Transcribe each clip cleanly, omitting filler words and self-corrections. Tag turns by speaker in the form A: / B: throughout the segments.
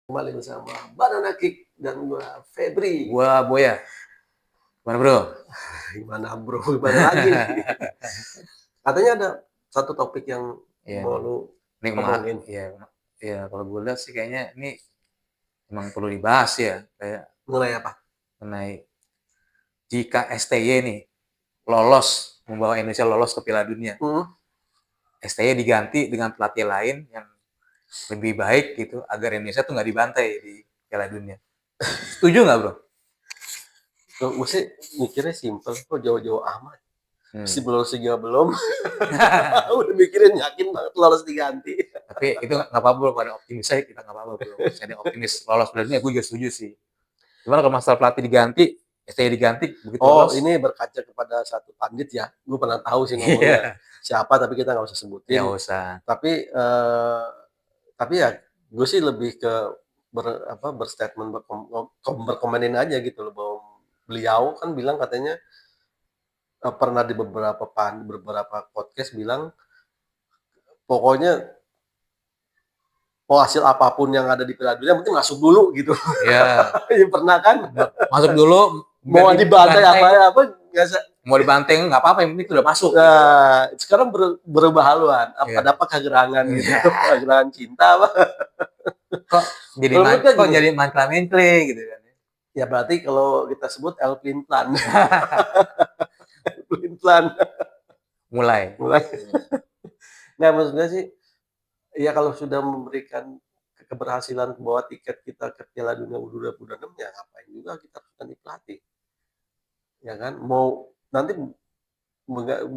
A: Kembali bersama Banana Kick dan gua Febri.
B: Gua Boya. Gimana bro?
A: Gimana bro? Gimana lagi nih? Katanya ada satu topik yang
B: Iya
A: mau
B: nih.
A: lu
B: Ini
A: omongin.
B: ya kalau gue lihat sih kayaknya ini emang perlu dibahas ya, kayak
A: Mengenai apa?
B: mengenai jika STY nih lolos membawa Indonesia lolos ke Piala Dunia, STY diganti dengan pelatih lain yang lebih baik gitu agar Indonesia tuh nggak dibantai di Piala Dunia. Setuju nggak bro?
A: Gue sih mikirnya simpel, kok jauh-jauh amat. Si
B: Hmm.
A: lolos juga belum. Udah mikirin yakin banget lolos diganti.
B: Tapi itu nggak apa-apa bro, pada optimis saya kita nggak apa-apa bro. Saya optimis lolos Piala Dunia, gue juga setuju sih. Gimana kalau masalah pelatih diganti, STY diganti begitu
A: Oh,
B: lolos?
A: ini berkaca kepada satu pandit ya. Gue pernah tahu sih ngomongnya
B: Iya,
A: siapa, tapi kita nggak usah
B: ya
A: sebutin.
B: usah.
A: Tapi tapi ya gue sih lebih ke berstatement berkomenin aja gitu loh, bahwa beliau kan bilang katanya pernah di beberapa podcast bilang pokoknya mau hasil apapun yang ada di Piala Dunia penting masuk dulu gitu.
B: Ya,
A: Ya, pernah kan
B: masuk dulu,
A: mau
B: ganti
A: dibantai
B: bantai,
A: apa nggak.
B: mau dibantai nggak apa-apa, yang penting udah masuk gitu kan.
A: Nah, sekarang berubah haluan.
B: Iya.
A: Ada apa kegerangan gitu?
B: Iya.
A: Kegerangan cinta apa?
B: Kok jadi
A: Kalau menurut gue
B: kok
A: gini,
B: jadi mankla-menkle gitu kan.
A: ya berarti kalau kita sebut El Plan. Plan.
B: Mulai.
A: Mulai. Nah, maksudnya sih, ya kalau sudah memberikan keberhasilan bawa tiket kita ke Piala Dunia U26, ya ngapain juga kita ganti pelatih, ya kan? Mau nanti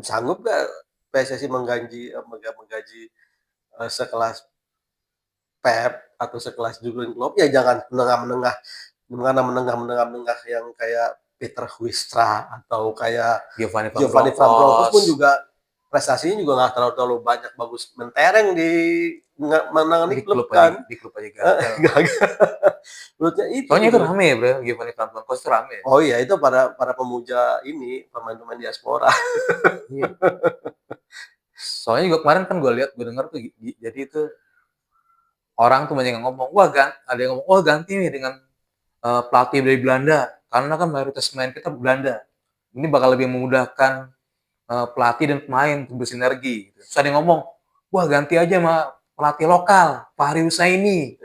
A: sanggup gak PSSI menggaji sekelas Pep atau sekelas Jurgen Klopp? Ya jangan menengah-menengah, menengah-menengah yang kayak Peter Huistra atau kayak
B: Giovanni Van
A: Giovanni Van Bronckhorst pun
B: Bronckhorst
A: juga prestasinya juga nggak terlalu banyak bagus mentereng di menangani klub kan.
B: di klub aja gagal.
A: Gagal. Menurutnya itu
B: Soalnya itu
A: gitu.
B: rame bro, Giovanni Van Bronckhorst itu rame.
A: Oh iya, itu para para pemuja ini pemain-pemain diaspora.
B: Iya. Soalnya juga kemarin kan gue denger tuh, jadi itu orang tuh banyak yang ngomong, ada yang ngomong, wah ganti nih dengan pelatih dari Belanda, karena kan mayoritas pemain kita Belanda. Ini bakal lebih memudahkan pelatih dan pemain untuk bersinergi. Terus ada yang ngomong, wah ganti aja sama pelatih lokal, Fahri Husaini,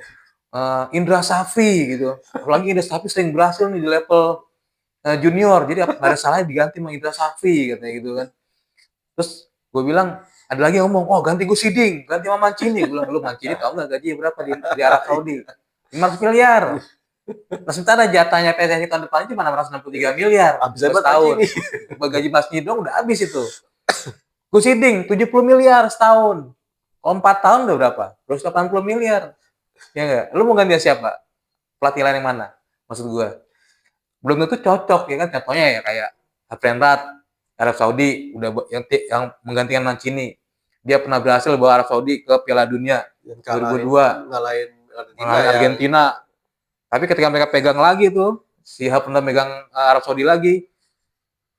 B: Indra Safri gitu. Apalagi Indra Safri sering berhasil nih di level junior, jadi nggak ada salahnya diganti sama Indra Safri katanya gitu kan. Terus gue bilang, ada lagi yang ngomong, oh ganti Gus Hiding, ganti sama Mancini. Gue bilang, lu Mancini tau nggak gajinya berapa di Arab Saudi? 500 miliar. Nah sementara jatahnya PSSI tahun depan cuma 663 miliar
A: Habis
B: per
A: hebat
B: setahun.
A: ini.
B: Gaji Mancini dong udah habis itu. Gus Hiding 70 miliar setahun. Kalau 4 tahun udah berapa? 280 miliar. Ya enggak? Lu mau ganti siapa? Pelatih lain yang mana? Maksud gue. Belum tentu cocok ya kan, contohnya ya kayak Afrenrat Arab Saudi udah yang menggantikan Mancini. Dia pernah berhasil bawa Arab Saudi ke Piala Dunia 2002,
A: ngalahin Argentina
B: ngalahin
A: yang
B: Argentina. Tapi ketika mereka pegang lagi tuh, si Hap pernah megang Arab Saudi lagi,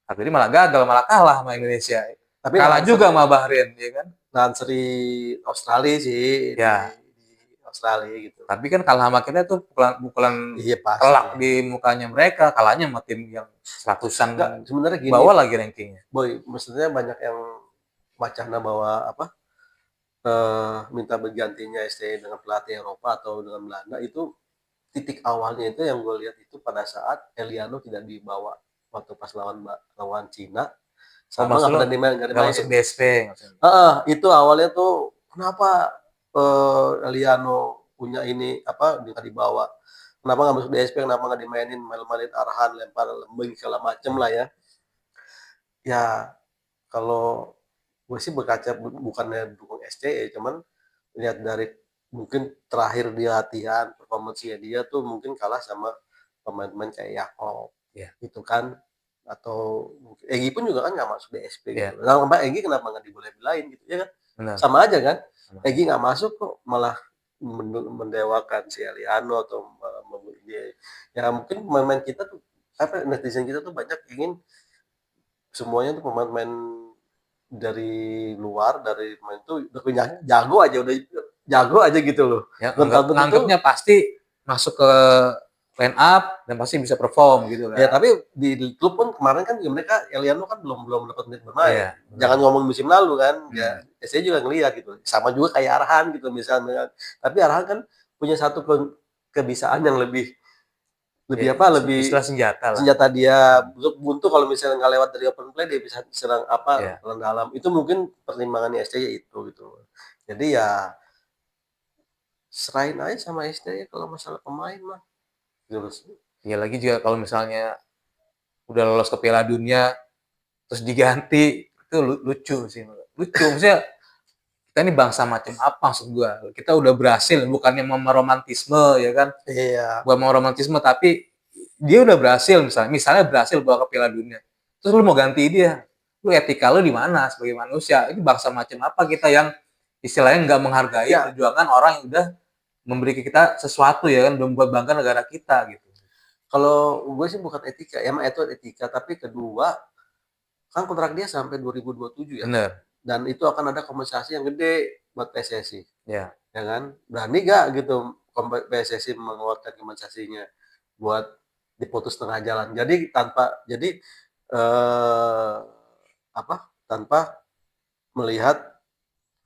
B: tapi malah gagal, malah kalah sama Indonesia.
A: tapi
B: Kalah juga sama Bahrain, ya kan?
A: Seri Australia sih
B: Ya,
A: di Australia gitu.
B: tapi kan kalah sama kita tuh pukulan
A: Iya pasti.
B: telak di mukanya mereka, kalahnya sama tim yang seratusan
A: Enggak, sebenarnya gini,
B: bawah lagi rankingnya.
A: Boy, maksudnya banyak yang wacana bahwa minta bergantinya STY dengan pelatih Eropa atau dengan Belanda itu titik awalnya itu yang gue lihat itu pada saat Eliano tidak dibawa waktu pas lawan Cina
B: Oh,
A: sama
B: maksud lo
A: nggak
B: nggak masuk
A: dimainin.
B: DSP?
A: Itu awalnya tuh kenapa Eliano punya ini nggak dibawa, kenapa nggak masuk DSP, kenapa nggak dimainin, main-mainin arahan, lempar lembing segala macem lah ya. Ya kalau gue sih berkaca bukannya dukung SCE, cuman lihat dari mungkin terakhir dia latihan performansinya dia tuh mungkin kalah sama pemain-pemain kayak Yakob
B: Ya,
A: gitu kan, atau Egi pun juga kan nggak masuk DSP
B: ya,
A: gitu. Nah, Mbak Egi kenapa nggak diboleh-belain gitu ya kan?
B: benar.
A: Sama aja kan?
B: Sama.
A: Egi nggak masuk kok malah mendewakan si Eliano atau dia. Ya mungkin pemain-pemain kita tuh netizen kita tuh banyak ingin semuanya tuh pemain-pemain dari luar, dari pemain itu udah jago aja, udah jago aja gitu loh.
B: Ya,
A: Belum tentu
B: nganggapnya pasti masuk ke line up dan pasti bisa perform gitu
A: Ya
B: kan.
A: tapi di klub pun kemarin kan juga mereka Eliano kan belum dapat menit bermain.
B: Iya,
A: Jangan ngomong musim lalu kan, ya
B: hmm,
A: saya juga ngelihat gitu. Sama juga kayak Arhan gitu misalnya. Tapi Arhan kan punya satu kebisaan yang lebih
B: ya,
A: lebih apa? Lebih
B: istilah senjata lah.
A: senjata dia untuk buntu kalau misalnya nggak lewat dari open play dia bisa serang apa
B: Ya,
A: dalam. Itu mungkin pertimbangannya SCY itu gitu. Jadi ya serahin aja sama SCY kalau masalah pemain mah. Terus
B: ya lagi juga kalau misalnya udah lolos ke Piala Dunia terus diganti itu lucu sih, lucu maksudnya kita ini bangsa macam apa maksud gua, kita udah berhasil bukannya meromantisme ya kan,
A: iya,
B: bukan mau romantisme tapi dia udah berhasil misalnya berhasil bawa ke Piala Dunia terus lu mau ganti dia, lu etika lu di mana sebagai manusia, ini bangsa macam apa kita yang istilahnya nggak menghargai
A: ya
B: perjuangan orang yang udah memberi kita sesuatu ya kan, udah membuat bangga negara kita gitu.
A: kalau gue sih bukan etika, emang itu etika, tapi kedua kan kontrak dia sampai 2027 ya.
B: Bener
A: Dan itu akan ada kompensasi yang gede buat PSSI,
B: ya.
A: ya kan? Berani gak gitu PSSI mengeluarkan kompensasinya buat diputus tengah jalan. Jadi eh, apa? Tanpa melihat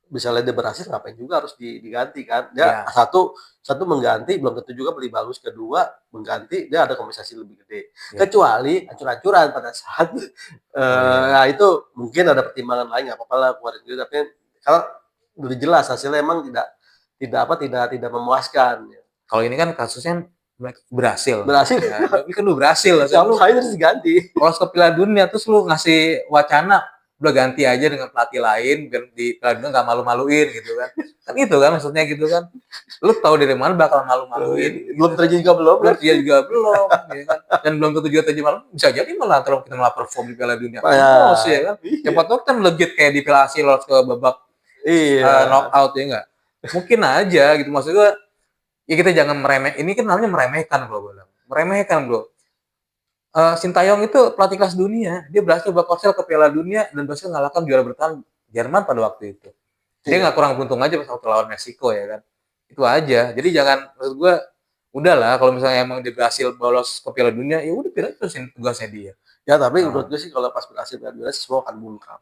A: misalnya dia berhasil ngapain juga harus diganti kan dia
B: Ya,
A: satu mengganti belum tentu juga beli bagus, kedua mengganti dia ada kompensasi lebih gede
B: ya.
A: kecuali ancur-ancuran pada saat
B: Oh iya.
A: nah itu mungkin ada pertimbangan lain nggak apa-apa lah keluarin gitu tapi kalau udah jelas hasilnya emang tidak memuaskan ya.
B: Kalau ini kan kasusnya berhasil.
A: Berhasil
B: Ya, ini kan udah berhasil. Lu
A: ngapain harus diganti.
B: lolos ke Piala Dunia terus lu ngasih wacana udah ganti aja dengan pelatih lain biar di Piala Dunia nggak malu-maluin gitu kan. Kan itu kan maksudnya gitu kan. Lu tahu dari mana bakal malu-maluin
A: Belum
B: gitu kan.
A: terjadi juga belum
B: Belum
A: kan.
B: dia juga belum ya kan. Dan belum tentu juga terjadi malu. Bisa jadi malah kalau kita malah perform di Piala Dunia.
A: Ya,
B: Lolos ya kan. Siapa
A: iya
B: tahu kan legit kayak di Piala Asia lolos ke babak
A: iya
B: knockout ya enggak. Mungkin aja gitu maksud gue. Ya kita jangan ini kan namanya meremehkan kalau gue bilang. Meremehkan bro. Sintayong itu pelatih kelas dunia. Dia berhasil bawa Korsel ke Piala Dunia dan berhasil mengalahkan juara bertahan Jerman pada waktu itu. Dia
A: iya
B: nggak kurang beruntung aja pas waktu lawan Meksiko ya kan. Itu aja. Jadi jangan maksud gue udahlah kalau misalnya emang dia berhasil bolos ke Piala Dunia ya udah Piala terusin tugasnya dia.
A: ya tapi menurut
B: Nah,
A: gue sih kalau pas berhasil semua akan bungkam.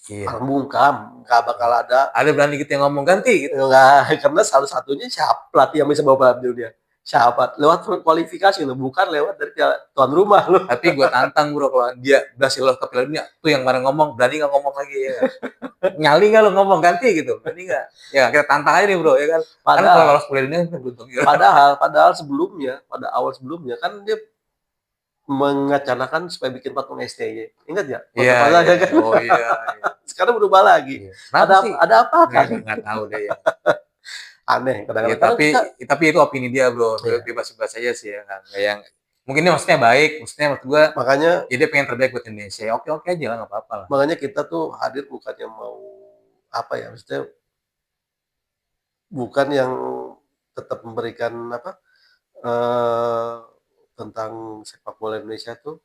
B: iya.
A: Kalau bungkam nggak bakal
B: Iya.
A: ada
B: Ada berani kita yang ngomong ganti gitu.
A: nggak karena salah satunya siapa pelatih yang bisa bawa balap dunia siapa lewat kualifikasi loh bukan lewat dari tuan rumah loh.
B: Tapi gue tantang bro kalau dia berhasil lolos ke Piala Dunia, tuh yang kemarin ngomong berani nggak ngomong lagi ya. Nyali nggak lo ngomong ganti gitu, berani nggak? Ya kita tantang aja nih bro ya kan. Kan kalau
A: padahal
B: lolos Piala Dunia kan beruntung ya.
A: padahal sebelumnya pada awal sebelumnya kan dia mengacanakan supaya bikin patung STY ingat ya
B: Iya
A: foto-fotonya
B: iya.
A: kan
B: Oh iya iya.
A: sekarang berubah lagi
B: Iya. Kenapa sih?
A: ada apa kan
B: Nggak tahu deh ya.
A: aneh
B: Ya
A: kadang-kadang
B: tapi
A: kita
B: itu opini dia bro,
A: ya,
B: bebas-bebas aja sih ya kan. Kayak yang mungkin dia maksudnya baik, maksudnya maksud gue
A: makanya
B: ya dia pengen terbaik buat Indonesia. Ya, oke oke aja lah nggak apa-apa lah.
A: makanya kita tuh hadir bukannya mau apa ya maksudnya bukan yang tetap memberikan apa eh, tentang sepak bola Indonesia tuh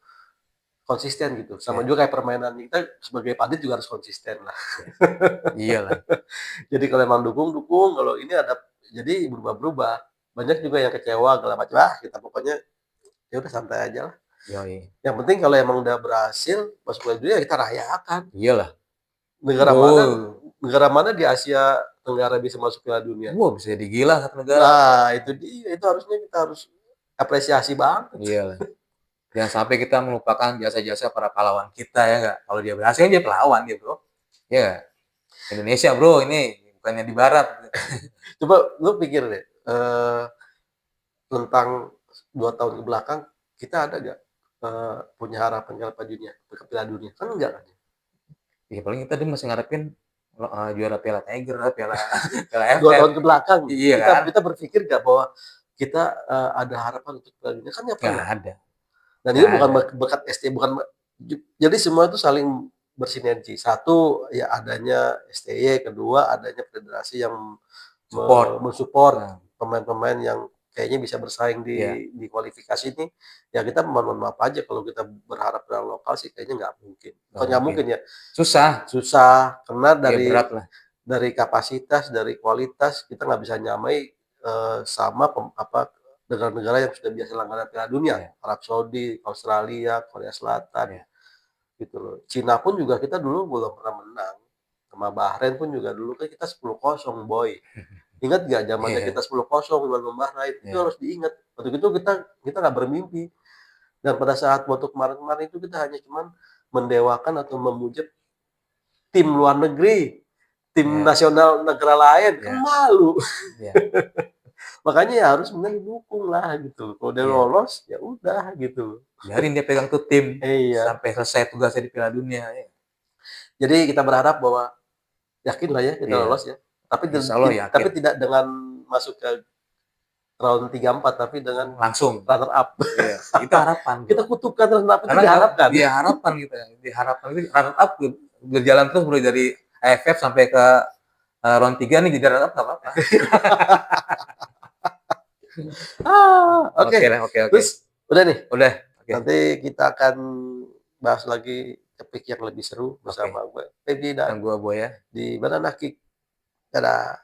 A: konsisten gitu. Sama
B: Ya,
A: juga kayak permainan kita sebagai pandit juga harus konsisten lah.
B: ya. Iyalah.
A: Jadi kalau emang dukung dukung, kalau ini ada jadi berubah-berubah. Banyak juga yang kecewa segala macam. Ah, kita pokoknya ya udah santai aja lah.
B: Yoi.
A: Yang penting kalau emang udah berhasil masuk ke dunia kita rayakan.
B: Iyalah.
A: Negara mana
B: Wow.
A: negara mana di Asia Tenggara bisa masuk Piala Dunia?
B: Wow, bisa jadi gila satu negara.
A: Nah, itu dia. Itu harusnya kita harus apresiasi banget.
B: Iyalah. Jangan sampai kita melupakan jasa-jasa para pahlawan kita ya nggak. Kalau dia berhasil dia pahlawan dia bro. Ya nggak? Indonesia bro ini bukannya di Barat.
A: Coba lu pikir deh, tentang 2 tahun ke belakang kita ada nggak punya harapan Piala Dunia, ke Piala Dunia? Kan enggak kan?
B: Ya paling kita dia masih ngarepin juara Piala Tiger, Piala Piala
A: 2
B: FF.
A: tahun ke belakang
B: Iya
A: kita
B: kan?
A: kita berpikir nggak bahwa kita ada harapan untuk Piala Dunia? Kan nggak
B: Nggak
A: pernah.
B: ada,
A: Dan ini
B: nggak
A: bukan
B: ada.
A: berkat ST, bukan jadi semua itu saling bersinergi. Satu ya adanya STY, kedua adanya federasi yang
B: Support.
A: mensupport
B: Nah,
A: pemain-pemain yang kayaknya bisa bersaing
B: ya,
A: di kualifikasi ini. Ya kita mohon maaf aja kalau kita berharap dari lokal sih kayaknya nggak mungkin.
B: nggak
A: Bukan nggak
B: mungkin.
A: mungkin ya,
B: Susah.
A: susah karena
B: Ya berat lah.
A: dari kapasitas, dari kualitas kita nggak bisa nyamai sama negara-negara yang sudah biasa langganan Piala Dunia,
B: Iya,
A: Arab Saudi, Australia, Korea Selatan,
B: iya,
A: gitu loh. Cina pun juga kita dulu belum pernah menang, sama Bahrain pun juga dulu kan kita 10-0 Boy. Ingat nggak zamannya
B: iya,
A: kita 10-0 lawan Bahrain? Itu
B: iya,
A: harus diingat. Waktu itu kita kita nggak bermimpi. Dan pada saat waktu kemarin-kemarin itu kita hanya cuman mendewakan atau memuja tim luar negeri, tim
B: iya,
A: nasional negara lain, kan
B: iya,
A: malu.
B: iya,
A: Makanya ya harus benar didukung lah gitu. Kalau udah
B: iya.
A: lolos ya udah gitu.
B: Biarin dia pegang tuh tim
A: Iya.
B: sampai selesai tugasnya di Piala Dunia, ya.
A: Jadi kita berharap bahwa yakin lah ya kita
B: Iya,
A: lolos ya. Tapi
B: insya Allah
A: tapi
B: yakin.
A: tidak dengan masuk ke round 3-4 tapi dengan
B: Langsung.
A: runner up.
B: Iya, itu harapan
A: Kita
B: gua.
A: kutukan runner up itu
B: Karena nggak
A: diharapkan.
B: diharapkan gitu ya, diharapkan itu runner up berjalan terus mulai dari AFF sampai ke round 3 nih jadi runner up nggak apa-apa.
A: Oke.
B: Oke lah, oke, oke.
A: Terus udah nih.
B: Udah, oke,
A: Nanti kita akan bahas lagi topik yang lebih seru
B: oke.
A: bersama gue Feby dan
B: Dan gua Boya.
A: di Banana Kick. Dadah.